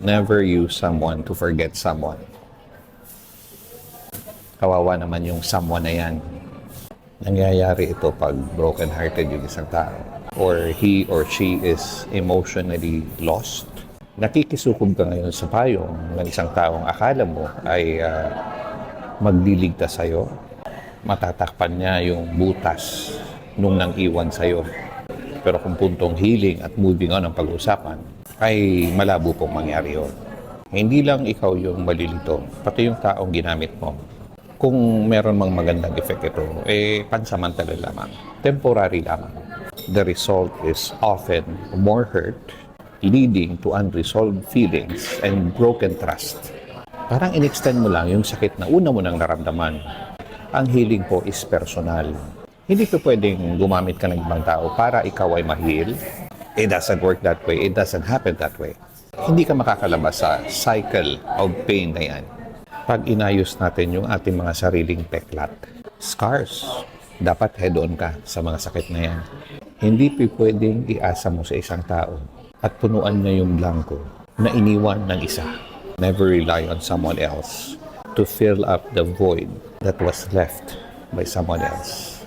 Never use someone to forget someone. Kawawa naman yung someone na yan. Nangyayari ito pag broken-hearted yung isang tao. Or he or she is emotionally lost. Nakikisukob ka ngayon sa payong ng isang taong akala mo ay magliligtas sa'yo. Matatakpan niya yung butas nung nang iwan sa'yo. Pero kung puntong healing at moving on ang pag-usapan, ay malabo pong mangyari yun. Hindi lang ikaw yung malilito, pati yung taong ginamit mo. Kung meron mang magandang effect ito, pansamantala lamang. Temporary lamang. The result is often more hurt, leading to unresolved feelings and broken trust. Parang in-extend mo lang yung sakit na una mo nang naramdaman. Ang healing po is personal. Hindi ko pwedeng gumamit ka ng ibang tao para ikaw ay ma-heal. It doesn't work that way. It doesn't happen that way. Hindi ka makakalabas sa cycle of pain na yan. Pag inayos natin yung ating mga sariling peklat, scars, dapat head-on ka sa mga sakit na yan. Hindi pwedeng iasa mo sa isang tao at punuan niya yung blanco na iniwan ng isa. Never rely on someone else to fill up the void that was left by someone else.